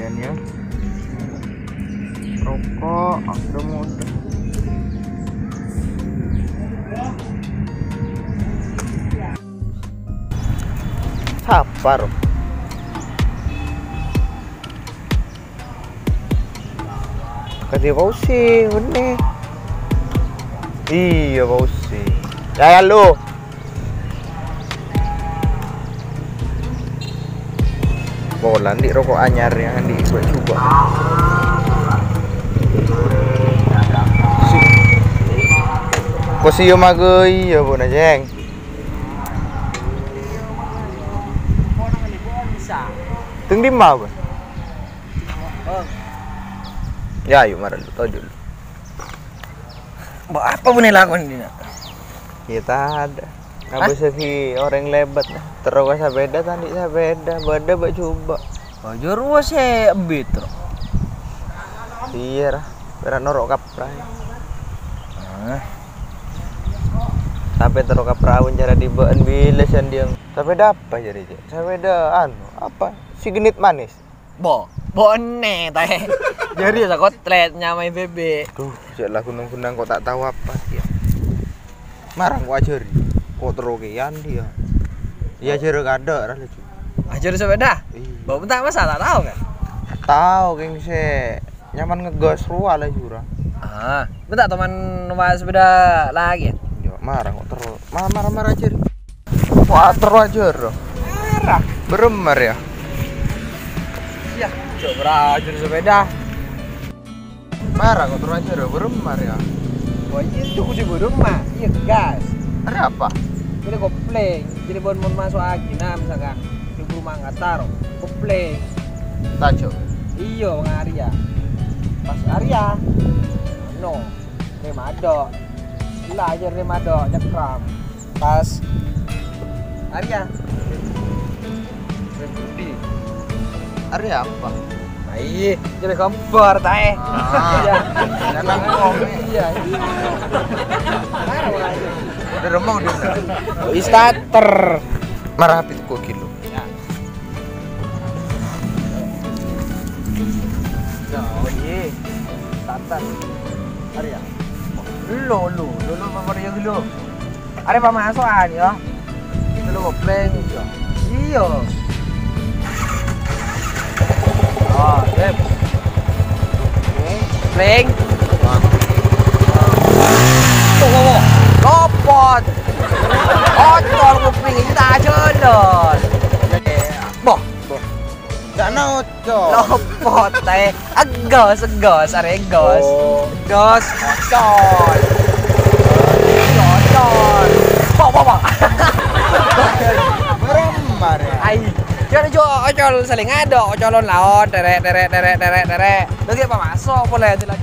kalian ya. Rokok udah mudah. Sabar. Kati pausi, bener. Iya pausi. Ya lu. Bolan di rokok anyar yang di gue coba. Kosi yo magoi ya bona jeng. Tung di mau. Ya yuk marah lu tojul. Apa pun lakukan ini? Kita ada. Apa sih orang lebat nah. Terus sabeda tadi sabeda, bada bak coba. Baju ruas ya betro. Iya lah, berat norok kapra. Sampai terok kapra pun cara dibaan bila sendiang. Sabeda apa jadi? Sabeda anu apa? Si genit manis. Bone teh. Jadi ya kotlet nyamai bebek. Tuh, jelah kunang-kunang kok tak tahu apa dia. Marah kok ajar. Kok terokean dia. Iya ajar ada lah lucu. Ajar sepeda? Bawa bentar masa tak tahu kan? Tahu geng se. Nyaman ngegos ruah lah jura. Bentar teman numpak sepeda lagi ya? Yo, marah kok terus. Marah ajar. Kok terus ajar. Marah. Beremar ya. Iya, coba ajar sepeda. Marah kok terus ajar beremar ya. Wah, itu sih beremar. Iya, gas. Ada apa? Jadi kopling, jadi bon masuk angin, nah misalkan di rumah nggak taruh, kopling, Tajo. iyo bang Arya, pas Arya, no, remado, gila aja remado, nyekram, pas Arya, remudi, Arya apa? iya, jadi kompor tae, iya, jangan ngomong, iya, udah remong dia. starter, Marah itu kok kilo. Oh iya, starter, Arya, lu apa dia lu? Ada pemasukan ya, lu kopling, iya. Oh, sip. Pling. Tuh, lopot. Ocol kuping kita jelon. Boh. Jangan ocol. Lopot teh. Egos, aregos. Egos, ocol. Ocol. Boh. Beremar ya. Ai. Jadi ocol saling ada, ocolon lawan, derek. Lagi apa masuk boleh jalan.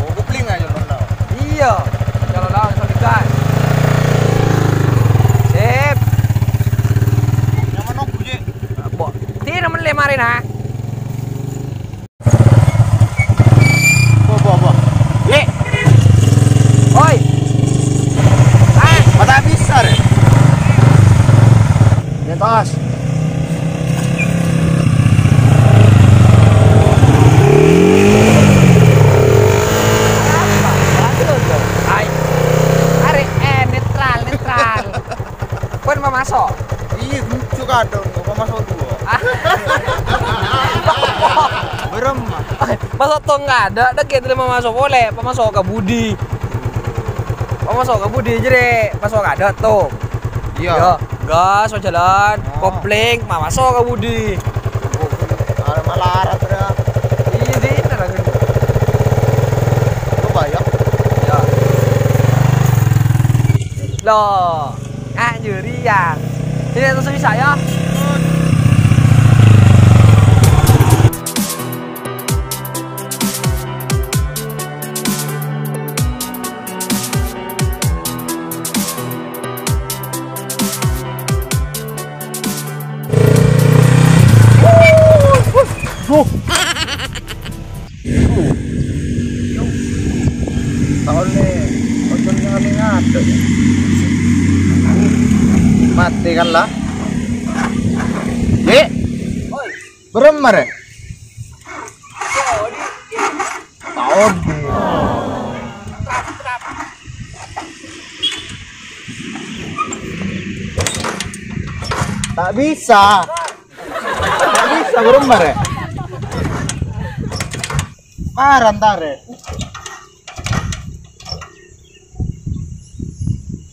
Oh, kupling aja lo. Iya, ocolon lawan saling gas. Sip. Yang mana buje? Bo, ti naman lemarin ha. Bo. Le. Oi. Mata besar. Di atas. Masuk. Iya, juga ada kok masuk dua. Beremar. Masuk tuh nggak ada, deket lima masuk boleh, masuk ke Budi. Masuk ke Budi jadi masuk nggak ada tuh. Iya. Gas, jalan, kopling, masuk ke Budi. Ada malah ada. Iya di ini lagi. Lo bayar? Ya. Loh. Anjuri ya. Ini terus bisa ya. Tahun nih, ocon jangan ada. Mati kan lah. Oi. Beremar ya? Oke. Tak bisa. Tak bisa berembar ya. Marah ntar ya.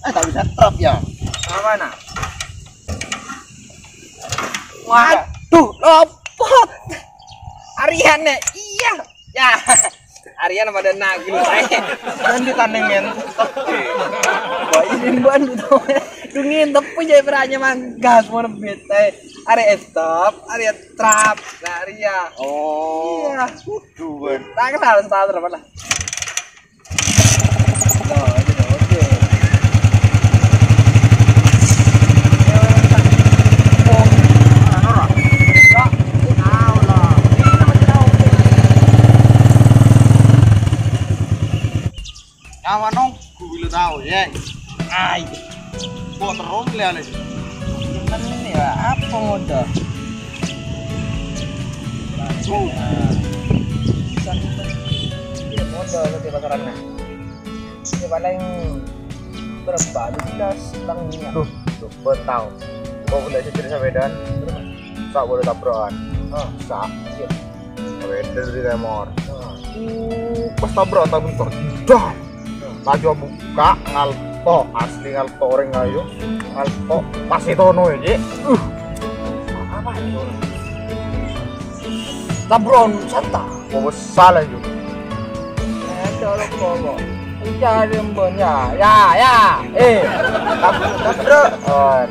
Tak bisa trap ya. Mana? Waduh, lopot. Ariannya, iya. Ya, Arian pada nagil saya. Dan ditandingin. Wah, ini ban tuh. Dungin tapi jadi perannya manggas mau nebit. Area stop, area trap, nah area. Oh. Iya. Duan. Tak kenal starter apa lah. Awan nong, gue tahu ya. Ay, buat terus lihat lagi. Kan ini ya apa mode? Ini mode ke pasarannya. Ini paling berapa? 12 tang minyak. Tuh, tahu. Kau boleh jadi sepedan, tak boleh tabrakan. Tak. Iya. Sepedan di remor. Pas tabrak tak bentar. Dah. Laju buka ngalto asli ngalto orang ayo ngalto pasti tono ya Apa ini? Tabron santa. mau salah juga Kalau kok cari mbaknya ya tabrak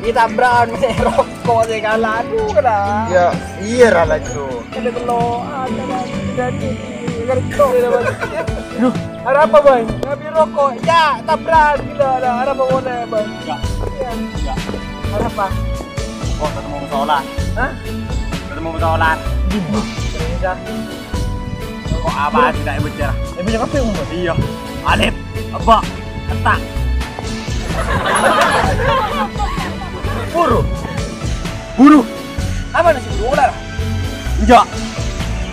kita brown rokok sih kalah aduh kena ya iya lah itu ada kelo ada lagi dari kerto ada apa bang ngambil rokok ya tabrak kita ada apa mau ya bang enggak ada apa kok ketemu musola hah ketemu musola bisa kok apa tidak bicara punya kafe umum iya Alif apa ketak buru apa nih sih ular enggak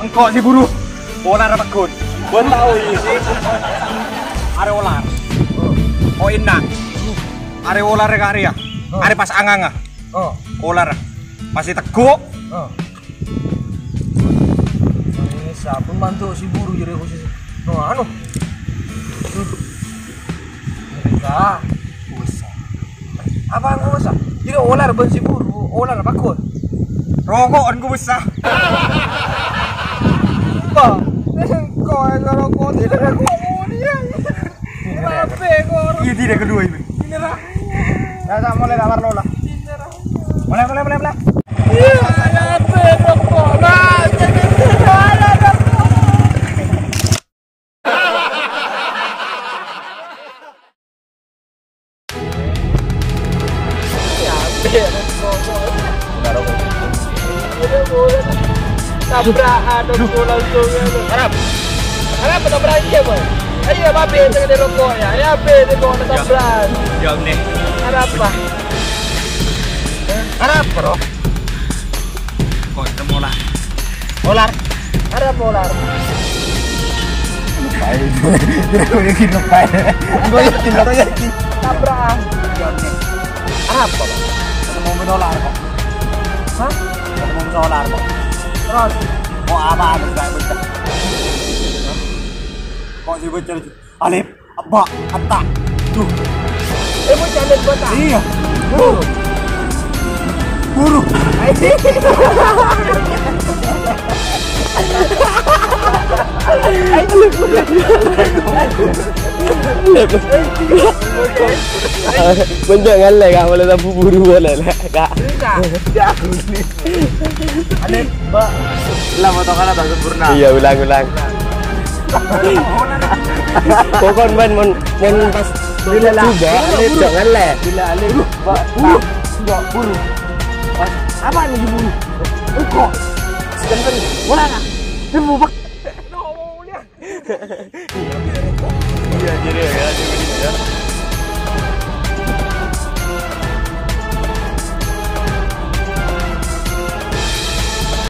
engkau si buru ular apa kun buat tahu ini sih are ular oh indah are ular ke area are pas anganga oh ular masih teguk ini sabun mantu si buru jadi khusus no anu mereka usah apa yang usah jadi ular ben si buru ular apa kun rokok on gue besar Pak, kau yang rokok tidak ada komunia. Kenapa kau? iya tidak kedua ini Ini lah. ya tak mulai kamar lo lah boleh Iya, kenapa rokok? Nah, jadi ada rokok. Ya, rokok. Boleh. Tabrakan rokok langsung ya. Harap tabrak iya, Bang. Ayo babe dengan rokok ya. Ya be dengan tabrak. jam nih Harap apa? harap bro kok ketemu lah ular Harap ular. baik gue yakin lupa gue yakin Tabrak. apa bang ketemu ular kok Hah? ketemu ular kok Terus mau apa harus gak bocah kok si bocah Alif apa ketak tuh mau jalan kota. iya buru Jangan lah, kak boleh tabu buru boleh lah, kak. Alif, Mbak. lah motokan atau sempurna Iya ulang. Pokok ban mon pas Bila lah. Alif jangan lah. Bila Alif, Mbak. buru Apa nih buru? engkau Sebentar. Bola nak? ibu bak No, lihat. Iya jadi ya.